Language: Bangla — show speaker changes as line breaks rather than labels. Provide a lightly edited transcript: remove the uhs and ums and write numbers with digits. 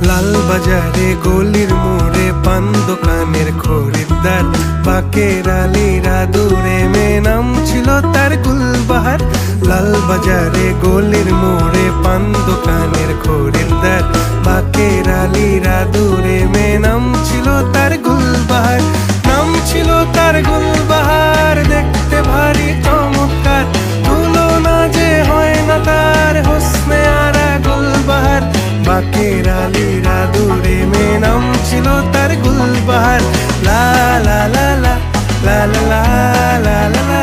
লাল বাজারে গলির মোড়ে পান দোকানের খরিদ্দার, বাকের আলীরা দূরে মেয়ে নাম ছিল তার গুলবাহার। লাল বাজারে গলির মোড়ে পান দোকানের খরিদ্দার, বাকের আলীরা দূরে মেয়ে নাম ছিল তার গুলবাহার। নাম ছিল তার গুলবাহার, দেখতে ভারী চমৎকার, তুলনা যে হয় না তার হোসনে আরা গুলবাহার। বাকের আলীরা দূরে মেয়ে নাম ছিল তার গুলবাহার। লা লা লা লা লা লা লা লা লা।